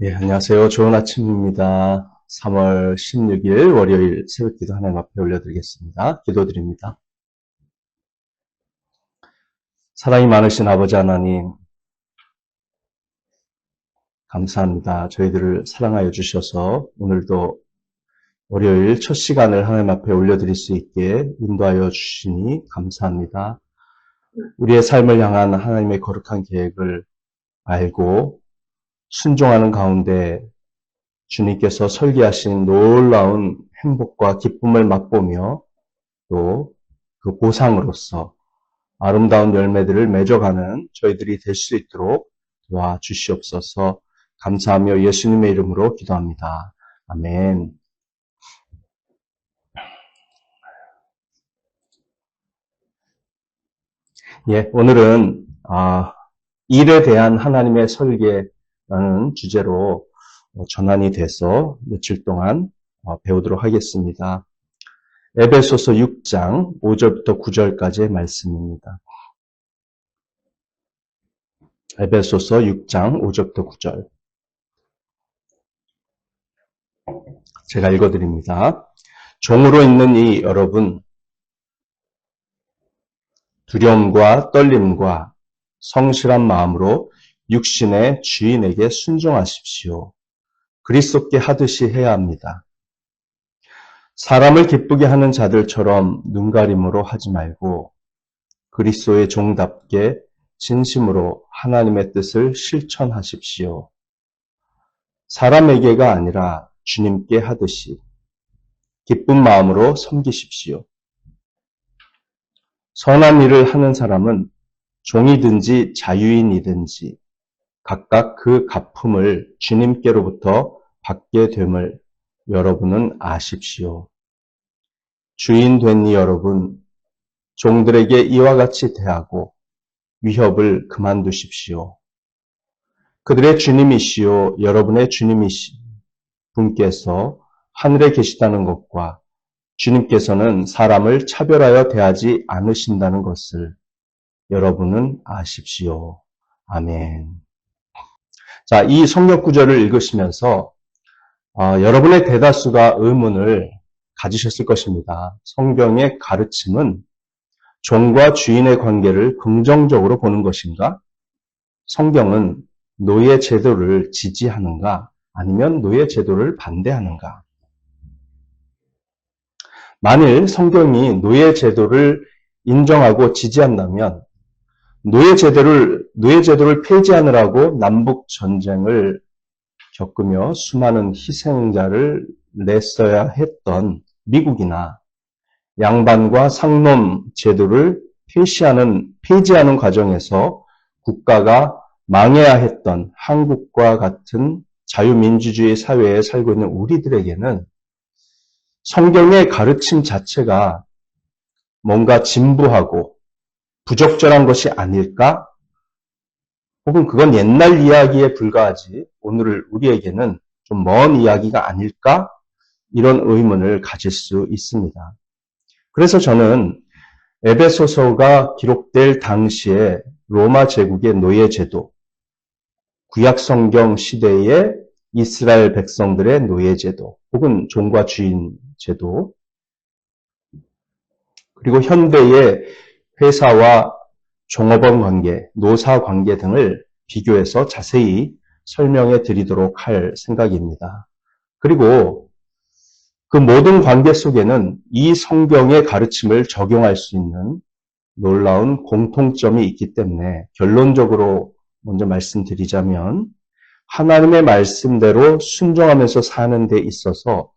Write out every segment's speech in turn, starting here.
예, 안녕하세요. 좋은 아침입니다. 3월 16일 월요일 새벽기도 하나님 앞에 올려드리겠습니다. 기도드립니다. 사랑이 많으신 아버지 하나님, 감사합니다. 저희들을 사랑하여 주셔서 오늘도 월요일 첫 시간을 하나님 앞에 올려드릴 수 있게 인도하여 주시니 감사합니다. 우리의 삶을 향한 하나님의 거룩한 계획을 알고 순종하는 가운데 주님께서 설계하신 놀라운 행복과 기쁨을 맛보며 또 그 보상으로서 아름다운 열매들을 맺어가는 저희들이 될 수 있도록 도와주시옵소서. 감사하며 예수님의 이름으로 기도합니다. 아멘. 예, 오늘은 일에 대한 하나님의 설계라는 주제로 전환이 돼서 며칠 동안 배우도록 하겠습니다. 에베소서 6장 5절부터 9절까지의 말씀입니다. 에베소서 6장 5절부터 9절. 제가 읽어드립니다. 종으로 있는 이 여러분, 두려움과 떨림과 성실한 마음으로 육신의 주인에게 순종하십시오. 그리스도께 하듯이 해야 합니다. 사람을 기쁘게 하는 자들처럼 눈가림으로 하지 말고 그리스도의 종답게 진심으로 하나님의 뜻을 실천하십시오. 사람에게가 아니라 주님께 하듯이 기쁜 마음으로 섬기십시오. 선한 일을 하는 사람은 종이든지 자유인이든지 각각 그 갚음을 주님께로부터 받게 됨을 여러분은 아십시오. 주인 된 이 여러분, 종들에게 이와 같이 대하고 위협을 그만두십시오. 그들의 주님이시요 여러분의 주님이신 분께서 하늘에 계시다는 것과 주님께서는 사람을 차별하여 대하지 않으신다는 것을 여러분은 아십시오. 아멘. 자, 이 성경 구절을 읽으시면서 여러분의 대다수가 의문을 가지셨을 것입니다. 성경의 가르침은 종과 주인의 관계를 긍정적으로 보는 것인가? 성경은 노예 제도를 지지하는가? 아니면 노예 제도를 반대하는가? 만일 성경이 노예 제도를 인정하고 지지한다면 노예 제도를 폐지하느라고 남북 전쟁을 겪으며 수많은 희생자를 냈어야 했던 미국이나 양반과 상놈 제도를 폐지하는 과정에서 국가가 망해야 했던 한국과 같은 자유민주주의 사회에 살고 있는 우리들에게는 성경의 가르침 자체가 뭔가 진부하고 부적절한 것이 아닐까? 혹은 그건 옛날 이야기에 불과하지 오늘 우리에게는 좀 먼 이야기가 아닐까? 이런 의문을 가질 수 있습니다. 그래서 저는 에베소서가 기록될 당시에 로마 제국의 노예 제도, 구약 성경 시대의 이스라엘 백성들의 노예 제도, 혹은 종과 주인 제도, 그리고 현대의 회사와 종업원 관계, 노사 관계 등을 비교해서 자세히 설명해 드리도록 할 생각입니다. 그리고 그 모든 관계 속에는 이 성경의 가르침을 적용할 수 있는 놀라운 공통점이 있기 때문에 결론적으로 먼저 말씀드리자면 하나님의 말씀대로 순종하면서 사는 데 있어서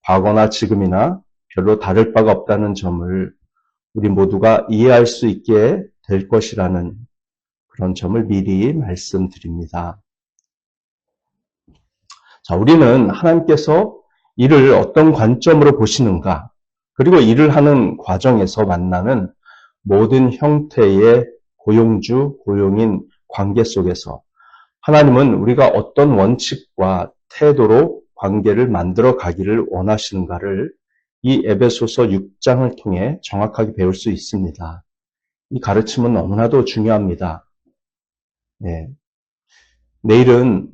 과거나 지금이나 별로 다를 바가 없다는 점을 우리 모두가 이해할 수 있게 될 것이라는 그런 점을 미리 말씀드립니다. 자, 우리는 하나님께서 이를 어떤 관점으로 보시는가, 그리고 일을 하는 과정에서 만나는 모든 형태의 고용주, 고용인 관계 속에서 하나님은 우리가 어떤 원칙과 태도로 관계를 만들어 가기를 원하시는가를 이 에베소서 6장을 통해 정확하게 배울 수 있습니다. 이 가르침은 너무나도 중요합니다. 네. 내일은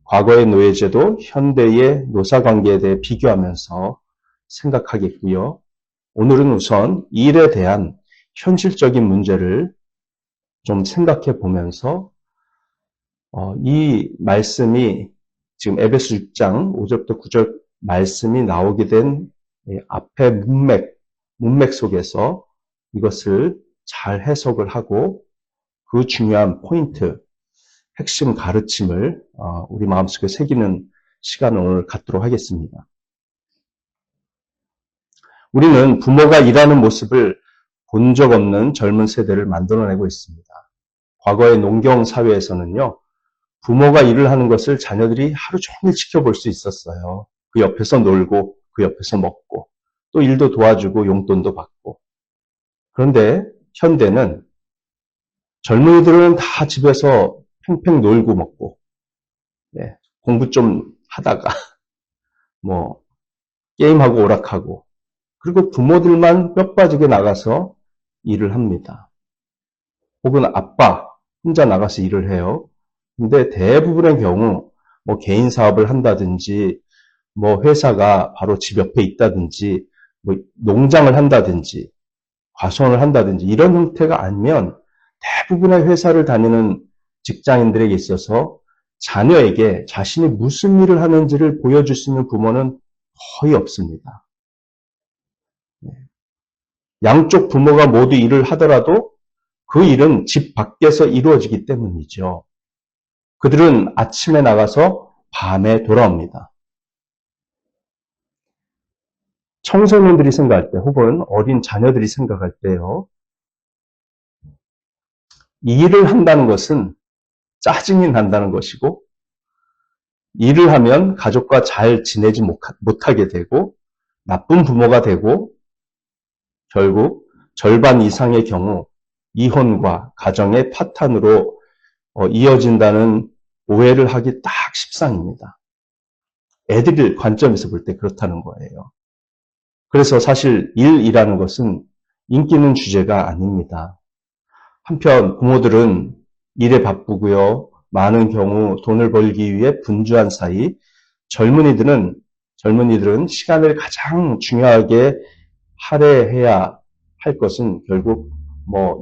과거의 노예제도, 현대의 노사관계에 대해 비교하면서 생각하겠고요. 오늘은 우선 일에 대한 현실적인 문제를 좀 생각해 보면서 이 말씀이 지금 에베소 6장 5절부터 9절 말씀이 나오게 된 앞에 문맥 속에서 이것을 잘 해석을 하고 그 중요한 포인트, 핵심 가르침을 우리 마음속에 새기는 시간을 오늘 갖도록 하겠습니다. 우리는 부모가 일하는 모습을 본 적 없는 젊은 세대를 만들어내고 있습니다. 과거의 농경 사회에서는요, 부모가 일을 하는 것을 자녀들이 하루 종일 지켜볼 수 있었어요. 그 옆에서 놀고, 그 옆에서 먹고, 또 일도 도와주고 용돈도 받고. 그런데 현대는 젊은이들은 다 집에서 팽팽 놀고 먹고, 공부 좀 하다가, 게임하고 오락하고, 그리고 부모들만 뼈 빠지게 나가서 일을 합니다. 혹은 아빠 혼자 나가서 일을 해요. 근데 대부분의 경우 개인 사업을 한다든지 회사가 바로 집 옆에 있다든지 농장을 한다든지 과수원을 한다든지 이런 형태가 아니면 대부분의 회사를 다니는 직장인들에게 있어서 자녀에게 자신이 무슨 일을 하는지를 보여줄 수 있는 부모는 거의 없습니다. 양쪽 부모가 모두 일을 하더라도 그 일은 집 밖에서 이루어지기 때문이죠. 그들은 아침에 나가서 밤에 돌아옵니다. 청소년들이 생각할 때 혹은 어린 자녀들이 생각할 때요. 일을 한다는 것은 짜증이 난다는 것이고 일을 하면 가족과 잘 지내지 못하게 되고 나쁜 부모가 되고 결국 절반 이상의 경우 이혼과 가정의 파탄으로 이어진다는 오해를 하기 딱 십상입니다. 애들 관점에서 볼 때 그렇다는 거예요. 그래서 사실 일이라는 것은 인기 있는 주제가 아닙니다. 한편 부모들은 일에 바쁘고요. 많은 경우 돈을 벌기 위해 분주한 사이 젊은이들은 시간을 가장 중요하게 할애해야 할 것은 결국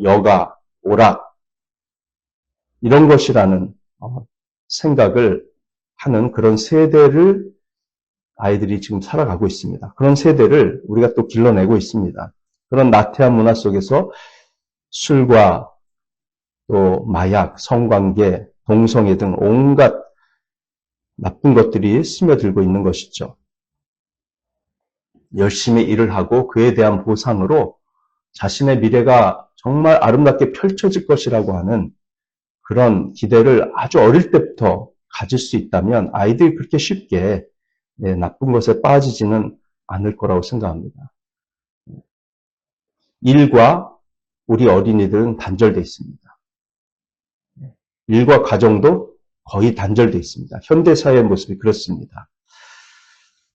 여가, 오락 이런 것이라는 생각을 하는 그런 세대를 아이들이 지금 살아가고 있습니다. 그런 세대를 우리가 또 길러내고 있습니다. 그런 나태한 문화 속에서 술과 또 마약, 성관계, 동성애 등 온갖 나쁜 것들이 스며들고 있는 것이죠. 열심히 일을 하고 그에 대한 보상으로 자신의 미래가 정말 아름답게 펼쳐질 것이라고 하는 그런 기대를 아주 어릴 때부터 가질 수 있다면 아이들이 그렇게 쉽게 나쁜 것에 빠지지는 않을 거라고 생각합니다. 일과 우리 어린이들은 단절되어 있습니다. 일과 가정도 거의 단절되어 있습니다. 현대사회의 모습이 그렇습니다.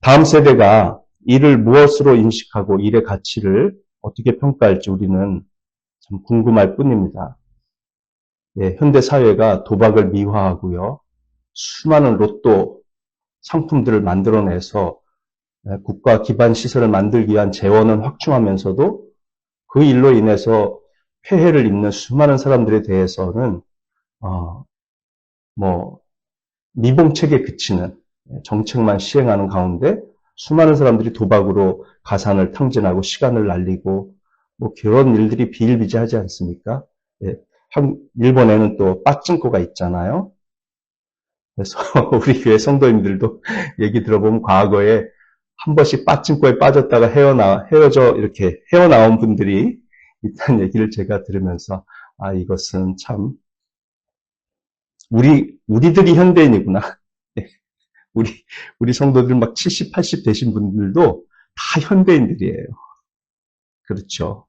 다음 세대가 일을 무엇으로 인식하고 일의 가치를 어떻게 평가할지 우리는 참 궁금할 뿐입니다. 현대사회가 도박을 미화하고요. 수많은 로또 상품들을 만들어내서 국가 기반 시설을 만들기 위한 재원은 확충하면서도 그 일로 인해서 폐해를 입는 수많은 사람들에 대해서는 미봉책에 그치는 정책만 시행하는 가운데 수많은 사람들이 도박으로 가산을 탕진하고 시간을 날리고 그런 일들이 비일비재하지 않습니까? 일본에는 또 빠찡코가 있잖아요. 그래서 우리 교회 성도님들도 얘기 들어보면 과거에 한 번씩 빠찡코에 빠졌다가 헤어져 이렇게 헤어나온 분들이 있다는 얘기를 제가 들으면서 이것은 참 우리들이 현대인이구나. 우리 성도들 막 70, 80 되신 분들도 다 현대인들이에요. 그렇죠.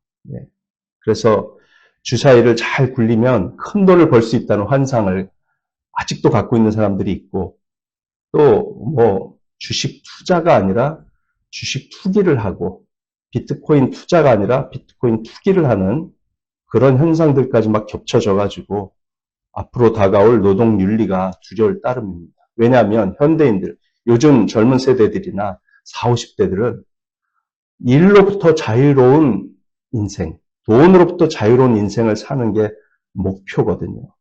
그래서 주사위를 잘 굴리면 큰 돈을 벌 수 있다는 환상을 아직도 갖고 있는 사람들이 있고 또 주식 투자가 아니라 주식 투기를 하고 비트코인 투자가 아니라 비트코인 투기를 하는 그런 현상들까지 막 겹쳐져 가지고 앞으로 다가올 노동 윤리가 두려울 따름입니다. 왜냐하면 현대인들, 요즘 젊은 세대들이나 40, 50대들은 일로부터 자유로운 인생, 돈으로부터 자유로운 인생을 사는 게 목표거든요.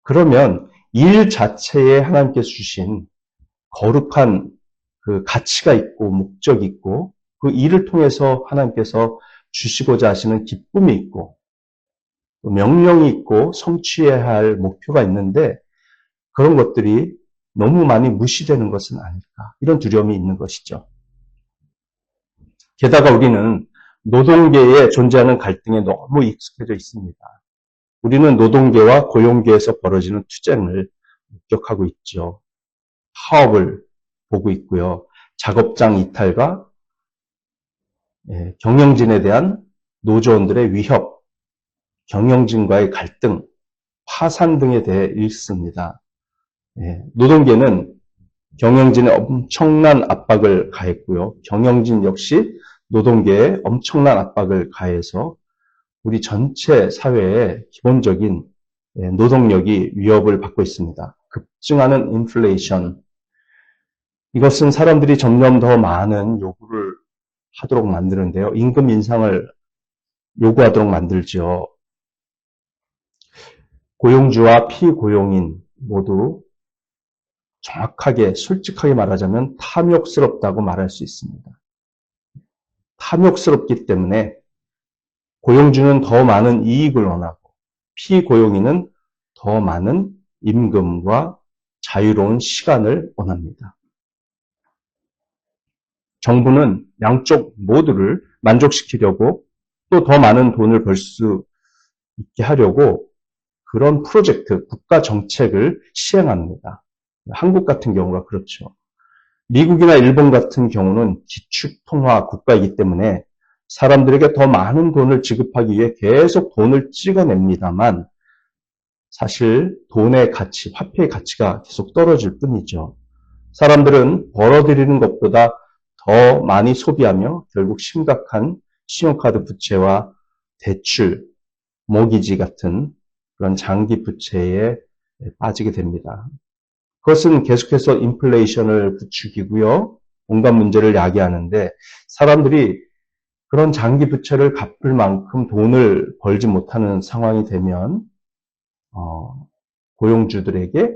그러면 일 자체에 하나님께서 주신 거룩한 그 가치가 있고 목적이 있고 그 일을 통해서 하나님께서 주시고자 하시는 기쁨이 있고 명령이 있고 성취해야 할 목표가 있는데 그런 것들이 너무 많이 무시되는 것은 아닐까 이런 두려움이 있는 것이죠. 게다가 우리는 노동계에 존재하는 갈등에 너무 익숙해져 있습니다. 우리는 노동계와 고용계에서 벌어지는 투쟁을 목격하고 있죠. 파업을 보고 있고요. 작업장 이탈과 경영진에 대한 노조원들의 위협, 경영진과의 갈등, 파산 등에 대해 읽습니다. 노동계는 경영진에 엄청난 압박을 가했고요. 경영진 역시 노동계에 엄청난 압박을 가해서 우리 전체 사회의 기본적인 노동력이 위협을 받고 있습니다. 급증하는 인플레이션. 이것은 사람들이 점점 더 많은 요구를 하도록 만드는데요. 임금 인상을 요구하도록 만들죠. 고용주와 피고용인 모두 정확하게 솔직하게 말하자면 탐욕스럽다고 말할 수 있습니다. 탐욕스럽기 때문에 고용주는 더 많은 이익을 원하고 피고용인은 더 많은 임금과 자유로운 시간을 원합니다. 정부는 양쪽 모두를 만족시키려고 또 더 많은 돈을 벌 수 있게 하려고 그런 프로젝트, 국가 정책을 시행합니다. 한국 같은 경우가 그렇죠. 미국이나 일본 같은 경우는 기축통화 국가이기 때문에 사람들에게 더 많은 돈을 지급하기 위해 계속 돈을 찍어냅니다만 사실 돈의 가치, 화폐의 가치가 계속 떨어질 뿐이죠. 사람들은 벌어들이는 것보다 더 많이 소비하며 결국 심각한 신용카드 부채와 대출, 모기지 같은 그런 장기 부채에 빠지게 됩니다. 그것은 계속해서 인플레이션을 부추기고요. 온갖 문제를 야기하는데 사람들이 그런 장기 부채를 갚을 만큼 돈을 벌지 못하는 상황이 되면 고용주들에게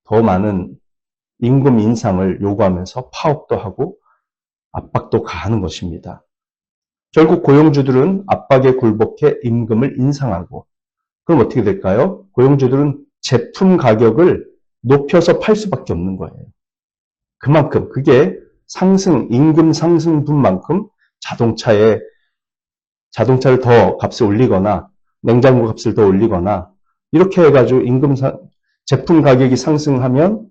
더 많은 임금 인상을 요구하면서 파업도 하고 압박도 가하는 것입니다. 결국 고용주들은 압박에 굴복해 임금을 인상하고 그럼 어떻게 될까요? 고용주들은 제품 가격을 높여서 팔 수밖에 없는 거예요. 그만큼 그게 임금 상승분만큼 자동차를 더 값을 올리거나 냉장고 값을 더 올리거나 이렇게 해가지고 제품 가격이 상승하면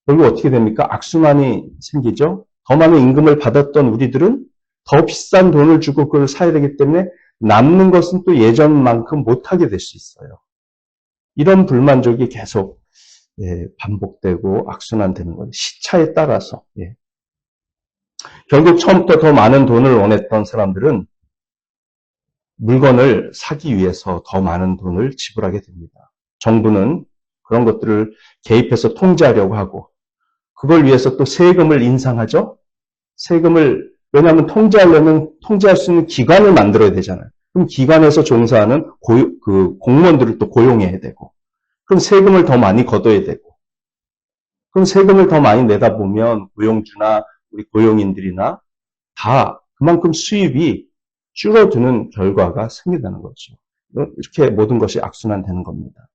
결국 어떻게 됩니까? 악순환이 생기죠. 더 많은 임금을 받았던 우리들은 더 비싼 돈을 주고 그걸 사야 되기 때문에 남는 것은 또 예전만큼 못하게 될 수 있어요. 이런 불만족이 계속 반복되고 악순환되는 거예요. 시차에 따라서. 결국 처음부터 더 많은 돈을 원했던 사람들은 물건을 사기 위해서 더 많은 돈을 지불하게 됩니다. 정부는 그런 것들을 개입해서 통제하려고 하고 그걸 위해서 또 세금을 인상하죠. 왜냐하면 통제하려면 통제할 수 있는 기관을 만들어야 되잖아요. 그럼 기관에서 종사하는 공무원들을 또 고용해야 되고 그럼 세금을 더 많이 걷어야 되고 그럼 세금을 더 많이 내다 보면 고용주나 우리 고용인들이나 다 그만큼 수입이 줄어드는 결과가 생긴다는 거죠. 이렇게 모든 것이 악순환되는 겁니다.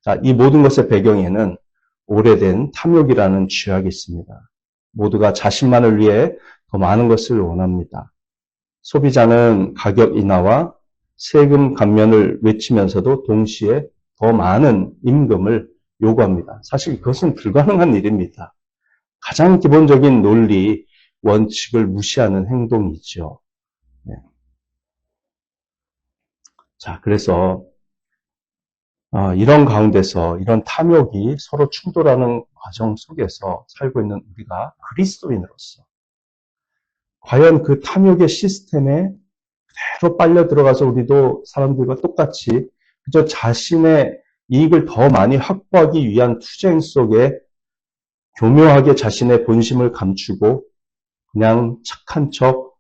자, 이 모든 것의 배경에는 오래된 탐욕이라는 죄악이 있습니다. 모두가 자신만을 위해 더 많은 것을 원합니다. 소비자는 가격 인하와 세금 감면을 외치면서도 동시에 더 많은 임금을 요구합니다. 사실 그것은 불가능한 일입니다. 가장 기본적인 논리, 원칙을 무시하는 행동이죠. 자, 그래서 이런 가운데서 이런 탐욕이 서로 충돌하는 과정 속에서 살고 있는 우리가 그리스도인으로서 과연 그 탐욕의 시스템에 그대로 빨려 들어가서 우리도 사람들과 똑같이 그저 자신의 이익을 더 많이 확보하기 위한 투쟁 속에 교묘하게 자신의 본심을 감추고 그냥 착한 척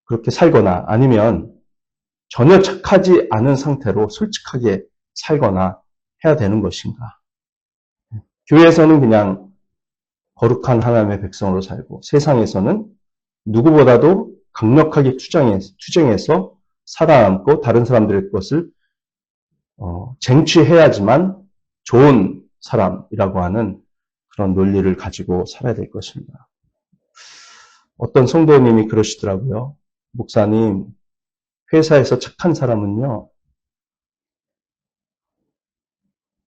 그렇게 살거나 아니면 전혀 착하지 않은 상태로 솔직하게 살거나 해야 되는 것인가? 교회에서는 그냥 거룩한 하나님의 백성으로 살고 세상에서는 누구보다도 강력하게 투쟁해서 살아남고 다른 사람들의 것을 쟁취해야지만 좋은 사람이라고 하는 그런 논리를 가지고 살아야 될 것입니다. 어떤 성도님이 그러시더라고요. 목사님, 회사에서 착한 사람은요,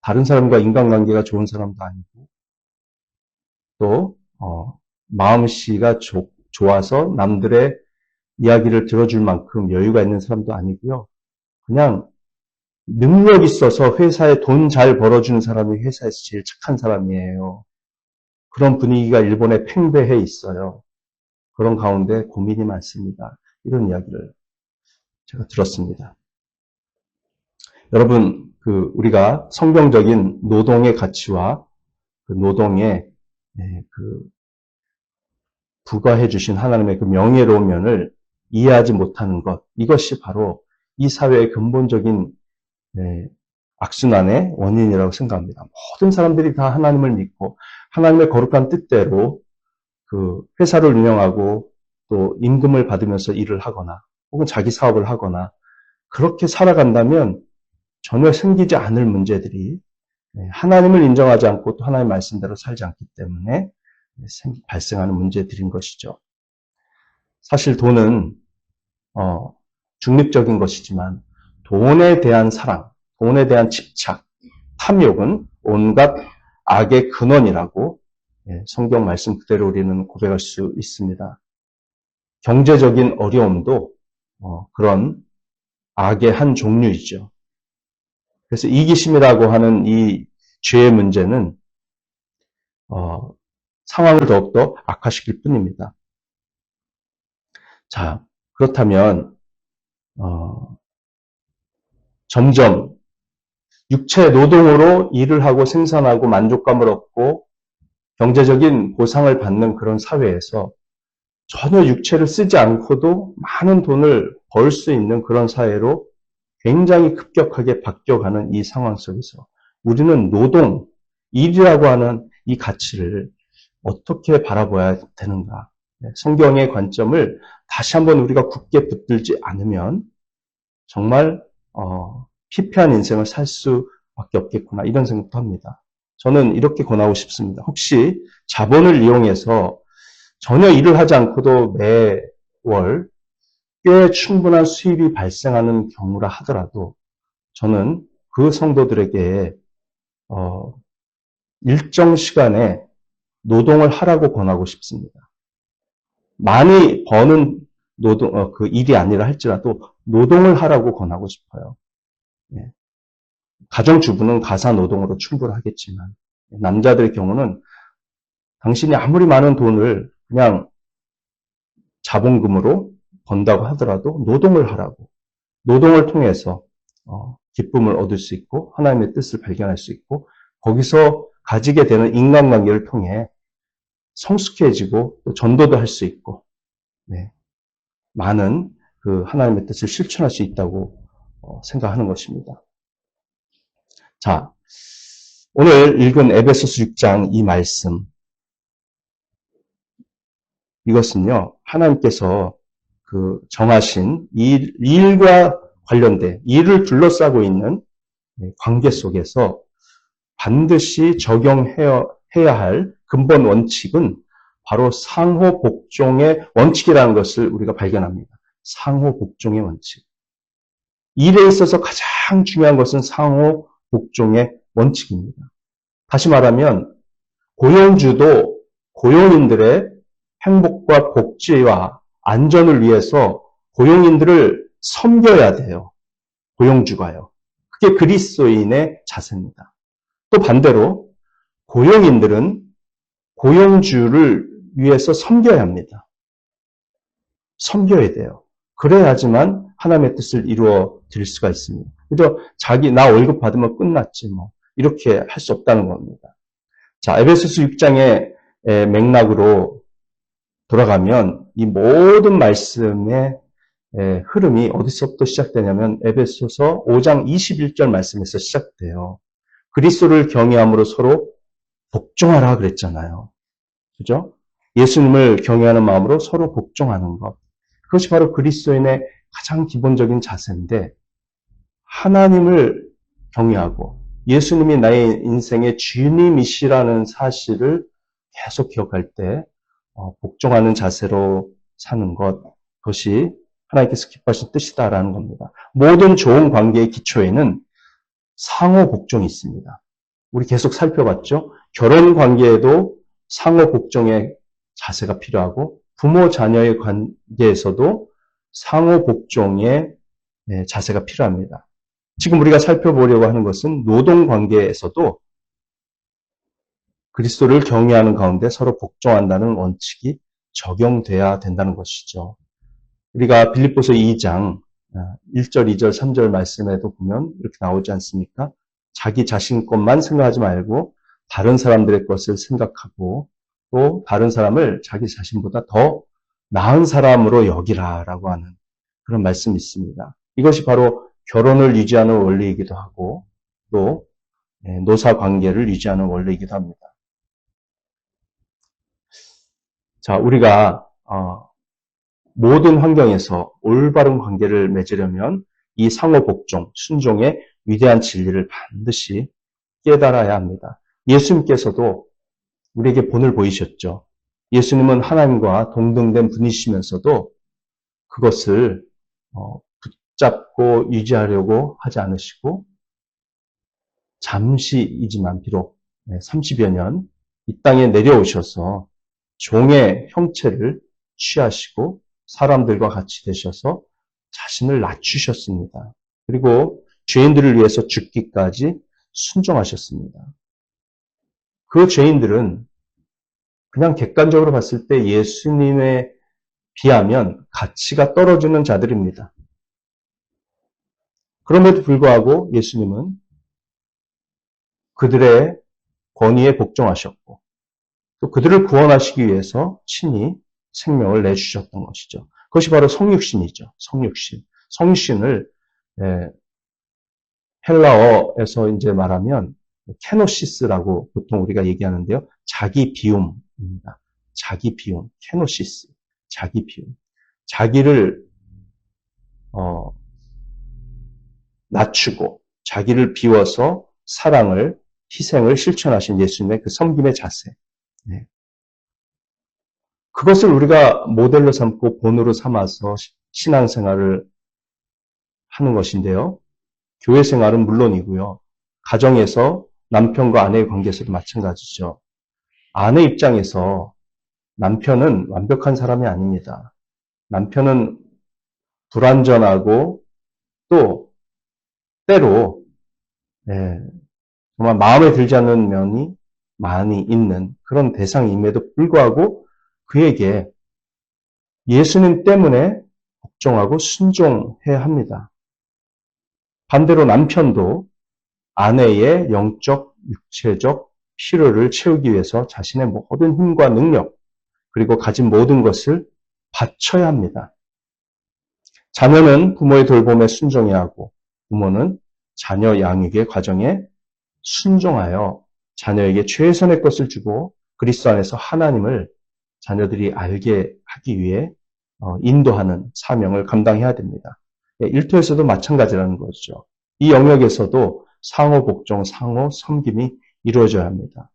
다른 사람과 인간관계가 좋은 사람도 아니고, 또, 마음씨가 좋아서 남들의 이야기를 들어줄 만큼 여유가 있는 사람도 아니고요. 그냥 능력 있어서 회사에 돈 잘 벌어주는 사람이 회사에서 제일 착한 사람이에요. 그런 분위기가 일본에 팽배해 있어요. 그런 가운데 고민이 많습니다. 이런 이야기를 제가 들었습니다. 여러분, 우리가 성경적인 노동의 가치와 그 노동에 부과해 주신 하나님의 그 명예로운 면을 이해하지 못하는 것, 이것이 바로 이 사회의 근본적인 악순환의 원인이라고 생각합니다. 모든 사람들이 다 하나님을 믿고 하나님의 거룩한 뜻대로 그 회사를 운영하고 또 임금을 받으면서 일을 하거나 혹은 자기 사업을 하거나 그렇게 살아간다면 전혀 생기지 않을 문제들이 하나님을 인정하지 않고 또 하나님의 말씀대로 살지 않기 때문에 발생하는 문제들인 것이죠. 사실 돈은 중립적인 것이지만 돈에 대한 사랑, 돈에 대한 집착, 탐욕은 온갖 악의 근원이라고 성경 말씀 그대로 우리는 고백할 수 있습니다. 경제적인 어려움도 그런 악의 한 종류이죠. 그래서 이기심이라고 하는 이 죄의 문제는 상황을 더욱더 악화시킬 뿐입니다. 자, 그렇다면 점점 육체 노동으로 일을 하고 생산하고 만족감을 얻고 경제적인 보상을 받는 그런 사회에서 전혀 육체를 쓰지 않고도 많은 돈을 벌 수 있는 그런 사회로 굉장히 급격하게 바뀌어가는 이 상황 속에서 우리는 노동, 일이라고 하는 이 가치를 어떻게 바라봐야 되는가? 성경의 관점을 다시 한번 우리가 굳게 붙들지 않으면 정말 피폐한 인생을 살 수밖에 없겠구나 이런 생각도 합니다. 저는 이렇게 권하고 싶습니다. 혹시 자본을 이용해서 전혀 일을 하지 않고도 매월 꽤 충분한 수입이 발생하는 경우라 하더라도 저는 그 성도들에게 일정 시간에 노동을 하라고 권하고 싶습니다. 많이 버는 노동, 그 일이 아니라 할지라도 노동을 하라고 권하고 싶어요. 가정주부는 가사 노동으로 충분하겠지만 남자들의 경우는 당신이 아무리 많은 돈을 그냥 자본금으로 번다고 하더라도 노동을 하라고. 노동을 통해서 기쁨을 얻을 수 있고 하나님의 뜻을 발견할 수 있고 거기서 가지게 되는 인간관계를 통해 성숙해지고 또 전도도 할 수 있고 많은 그 하나님의 뜻을 실천할 수 있다고 생각하는 것입니다. 자, 오늘 읽은 에베소서 6장 이 말씀 이것은요 하나님께서 그 정하신 일과 관련된 일을 둘러싸고 있는 관계 속에서 반드시 적용해야 할 근본 원칙은 바로 상호 복종의 원칙이라는 것을 우리가 발견합니다. 상호 복종의 원칙. 일에 있어서 가장 중요한 것은 상호 복종의 원칙입니다. 다시 말하면 고용주도 고용인들의 행복과 복지와 안전을 위해서 고용인들을 섬겨야 돼요. 고용주가요. 그게 그리스도인의 자세입니다. 또 반대로 고용인들은 고용주를 위해서 섬겨야 합니다. 섬겨야 돼요. 그래야지만 하나님의 뜻을 이루어 드릴 수가 있습니다. 그래서 나 월급 받으면 끝났지 뭐 이렇게 할 수 없다는 겁니다. 자, 에베소서 6장의 맥락으로 돌아가면 이 모든 말씀의 흐름이 어디서부터 시작되냐면 에베소서 5장 21절 말씀에서 시작돼요. 그리스도를 경외함으로 서로 복종하라 그랬잖아요. 그죠? 예수님을 경외하는 마음으로 서로 복종하는 것. 그것이 바로 그리스도인의 가장 기본적인 자세인데 하나님을 경외하고 예수님이 나의 인생의 주님이시라는 사실을 계속 기억할 때 복종하는 자세로 사는 것, 그것이 하나님께서 기뻐하신 뜻이다라는 겁니다. 모든 좋은 관계의 기초에는 상호 복종이 있습니다. 우리 계속 살펴봤죠? 결혼 관계에도 상호 복종의 자세가 필요하고 부모 자녀의 관계에서도 상호 복종의 자세가 필요합니다. 지금 우리가 살펴보려고 하는 것은 노동 관계에서도 그리스도를 경외하는 가운데 서로 복종한다는 원칙이 적용돼야 된다는 것이죠. 우리가 빌립보서 2장 1절, 2절, 3절 말씀에도 보면 이렇게 나오지 않습니까? 자기 자신 것만 생각하지 말고 다른 사람들의 것을 생각하고 또 다른 사람을 자기 자신보다 더 나은 사람으로 여기라라고 하는 그런 말씀이 있습니다. 이것이 바로 결혼을 유지하는 원리이기도 하고 또 노사 관계를 유지하는 원리이기도 합니다. 자, 우리가 모든 환경에서 올바른 관계를 맺으려면 이 상호 복종, 순종의 위대한 진리를 반드시 깨달아야 합니다. 예수님께서도 우리에게 본을 보이셨죠. 예수님은 하나님과 동등된 분이시면서도 그것을 붙잡고 유지하려고 하지 않으시고 잠시이지만 비록 30여 년 이 땅에 내려오셔서 종의 형체를 취하시고 사람들과 같이 되셔서 자신을 낮추셨습니다. 그리고 죄인들을 위해서 죽기까지 순종하셨습니다. 그 죄인들은 그냥 객관적으로 봤을 때 예수님에 비하면 가치가 떨어지는 자들입니다. 그럼에도 불구하고 예수님은 그들의 권위에 복종하셨고 또 그들을 구원하시기 위해서 친히 생명을 내주셨던 것이죠. 그것이 바로 성육신이죠. 성육신. 성육신을 헬라어에서 이제 말하면 케노시스라고 보통 우리가 얘기하는데요. 자기 비움입니다. 자기 비움, 케노시스, 자기 비움. 자기를 낮추고 자기를 비워서 사랑을, 희생을 실천하신 예수님의 그 섬김의 자세. 네. 그것을 우리가 모델로 삼고 본으로 삼아서 신앙생활을 하는 것인데요. 교회 생활은 물론이고요. 가정에서 남편과 아내의 관계에서도 마찬가지죠. 아내 입장에서 남편은 완벽한 사람이 아닙니다. 남편은 불완전하고 또 때로 정말 마음에 들지 않는 면이 많이 있는 그런 대상임에도 불구하고 그에게 예수님 때문에 복종하고 순종해야 합니다. 반대로 남편도 아내의 영적, 육체적 필요를 채우기 위해서 자신의 모든 힘과 능력 그리고 가진 모든 것을 바쳐야 합니다. 자녀는 부모의 돌봄에 순종해야 하고 부모는 자녀 양육의 과정에 순종하여 자녀에게 최선의 것을 주고 그리스도 안에서 하나님을 자녀들이 알게 하기 위해 인도하는 사명을 감당해야 됩니다. 일터에서도 마찬가지라는 거죠. 이 영역에서도 상호 복종, 상호 섬김이 이루어져야 합니다.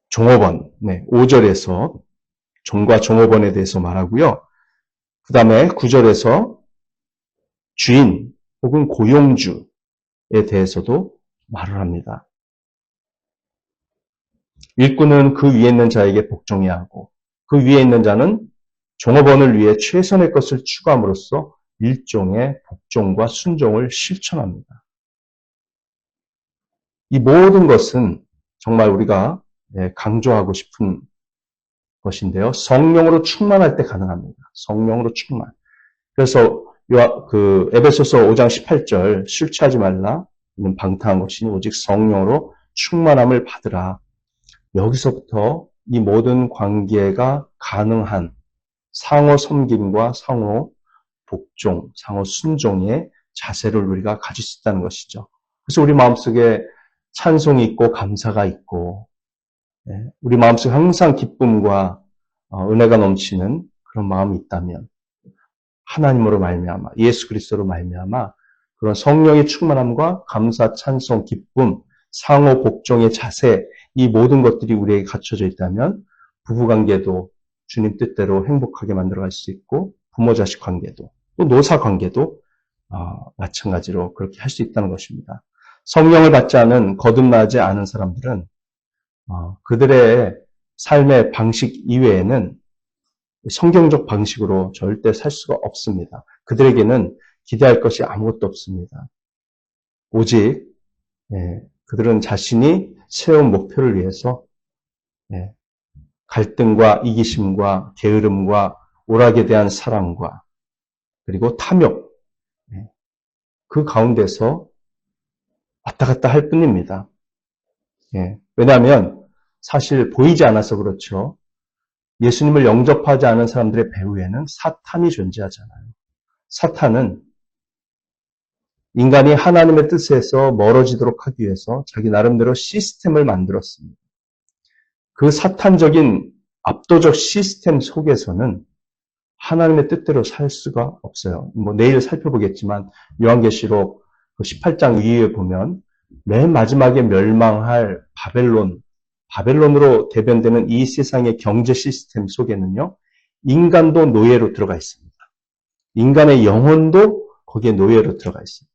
종업원, 5절에서 종과 종업원에 대해서 말하고요. 그 다음에 9절에서 주인 혹은 고용주에 대해서도 말을 합니다. 일꾼은 그 위에 있는 자에게 복종해야 하고 그 위에 있는 자는 종업원을 위해 최선의 것을 추구함으로써 일종의 복종과 순종을 실천합니다. 이 모든 것은 정말 우리가 강조하고 싶은 것인데요. 성령으로 충만할 때 가능합니다. 성령으로 충만. 그래서 에베소서 5장 18절 술 취하지 말라. 이는 방탕한 것이니 오직 성령으로 충만함을 받으라. 여기서부터 이 모든 관계가 가능한 상호 섬김과 상호 복종, 상호 순종의 자세를 우리가 가질 수 있다는 것이죠. 그래서 우리 마음속에 찬송이 있고 감사가 있고 우리 마음속에 항상 기쁨과 은혜가 넘치는 그런 마음이 있다면 하나님으로 말미암아 예수 그리스도로 말미암아 그런 성령의 충만함과 감사, 찬송, 기쁨, 상호 복종의 자세 이 모든 것들이 우리에게 갖춰져 있다면 부부관계도 주님 뜻대로 행복하게 만들어갈 수 있고 부모 자식 관계도 또 노사 관계도 마찬가지로 그렇게 할 수 있다는 것입니다. 성령을 받지 않은 거듭나지 않은 사람들은 그들의 삶의 방식 이외에는 성경적 방식으로 절대 살 수가 없습니다. 그들에게는 기대할 것이 아무것도 없습니다. 오직 그들은 자신이 세운 목표를 위해서 갈등과 이기심과 게으름과 오락에 대한 사랑과 그리고 탐욕 그 가운데서 왔다 갔다 할 뿐입니다. 왜냐하면 사실 보이지 않아서 그렇죠. 예수님을 영접하지 않은 사람들의 배후에는 사탄이 존재하잖아요. 사탄은 인간이 하나님의 뜻에서 멀어지도록 하기 위해서 자기 나름대로 시스템을 만들었습니다. 그 사탄적인 압도적 시스템 속에서는 하나님의 뜻대로 살 수가 없어요. 내일 살펴보겠지만 요한계시록 18장 위에 보면 맨 마지막에 멸망할 바벨론으로 대변되는 이 세상의 경제 시스템 속에는요. 인간도 노예로 들어가 있습니다. 인간의 영혼도 거기에 노예로 들어가 있습니다.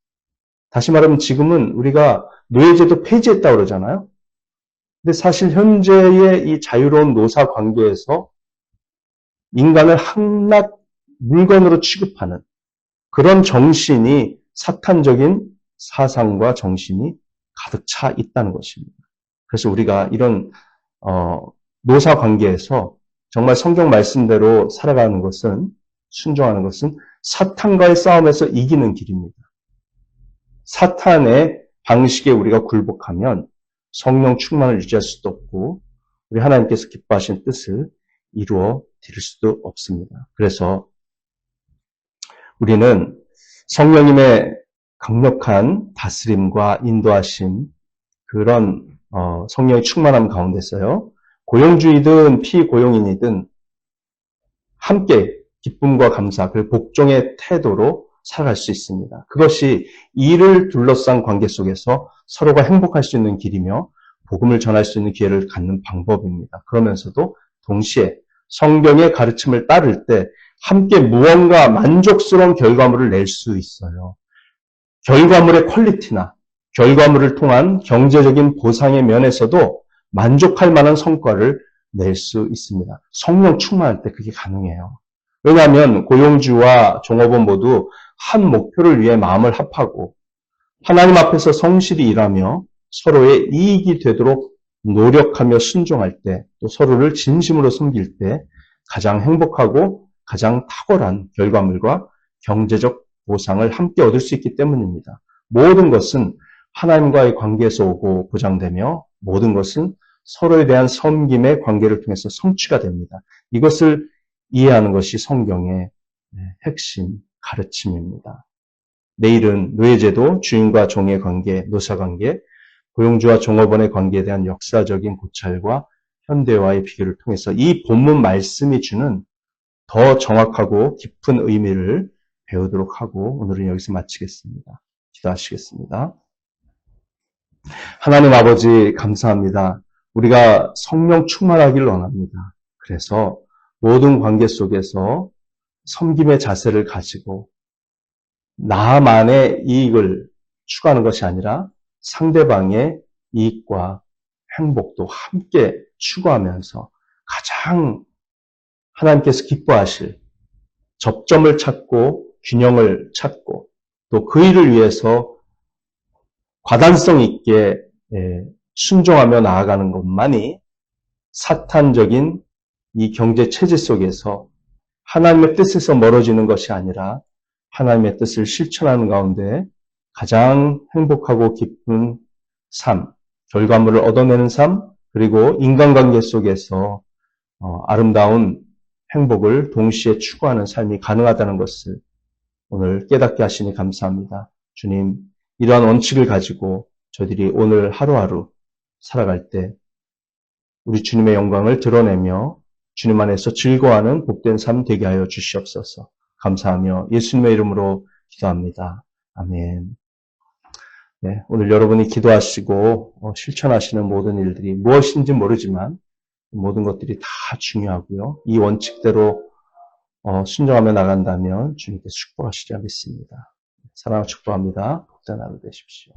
다시 말하면 지금은 우리가 노예제도 폐지했다고 그러잖아요. 근데 사실 현재의 이 자유로운 노사 관계에서 인간을 한낱 물건으로 취급하는 그런 정신이 사탄적인 사상과 정신이 가득 차 있다는 것입니다. 그래서 우리가 이런 노사 관계에서 정말 성경 말씀대로 살아가는 것은 순종하는 것은 사탄과의 싸움에서 이기는 길입니다. 사탄의 방식에 우리가 굴복하면 성령 충만을 유지할 수도 없고 우리 하나님께서 기뻐하신 뜻을 이루어 드릴 수도 없습니다. 그래서 우리는 성령님의 강력한 다스림과 인도하심 그런 성령의 충만함 가운데서요. 고용주의든 피고용인이든 함께 기쁨과 감사 그리고 복종의 태도로 살아갈 수 있습니다. 그것이 이를 둘러싼 관계 속에서 서로가 행복할 수 있는 길이며 복음을 전할 수 있는 기회를 갖는 방법입니다. 그러면서도 동시에 성경의 가르침을 따를 때 함께 무언가 만족스러운 결과물을 낼 수 있어요. 결과물의 퀄리티나 결과물을 통한 경제적인 보상의 면에서도 만족할 만한 성과를 낼 수 있습니다. 성령 충만할 때 그게 가능해요. 왜냐하면 고용주와 종업원 모두 한 목표를 위해 마음을 합하고 하나님 앞에서 성실히 일하며 서로의 이익이 되도록 노력하며 순종할 때 또 서로를 진심으로 섬길 때 가장 행복하고 가장 탁월한 결과물과 경제적 보상을 함께 얻을 수 있기 때문입니다. 모든 것은 하나님과의 관계에서 오고 보장되며 모든 것은 서로에 대한 섬김의 관계를 통해서 성취가 됩니다. 이것을 이해하는 것이 성경의 핵심 가르침입니다. 내일은 노예제도, 주인과 종의 관계, 노사관계, 고용주와 종업원의 관계에 대한 역사적인 고찰과 현대화의 비교를 통해서 이 본문 말씀이 주는 더 정확하고 깊은 의미를 배우도록 하고 오늘은 여기서 마치겠습니다. 기도하시겠습니다. 하나님 아버지 감사합니다. 우리가 성령 충만하기를 원합니다. 그래서 모든 관계 속에서 섬김의 자세를 가지고 나만의 이익을 추구하는 것이 아니라 상대방의 이익과 행복도 함께 추구하면서 가장 하나님께서 기뻐하실 접점을 찾고 균형을 찾고 또 그 일을 위해서 과단성 있게 순종하며 나아가는 것만이 사탄적인 이 경제 체제 속에서 하나님의 뜻에서 멀어지는 것이 아니라 하나님의 뜻을 실천하는 가운데 가장 행복하고 기쁜 삶, 결과물을 얻어내는 삶, 그리고 인간관계 속에서 아름다운 행복을 동시에 추구하는 삶이 가능하다는 것을 오늘 깨닫게 하시니 감사합니다. 주님, 이러한 원칙을 가지고 저희들이 오늘 하루하루 살아갈 때 우리 주님의 영광을 드러내며 주님 안에서 즐거워하는 복된 삶 되게 하여 주시옵소서. 감사하며 예수님의 이름으로 기도합니다. 아멘. 네, 오늘 여러분이 기도하시고 실천하시는 모든 일들이 무엇인지 모르지만 모든 것들이 다 중요하고요. 이 원칙대로 순종하며 나간다면 주님께서 축복하시리라 믿습니다. 사랑을 축복합니다. 복된 하루 되십시오.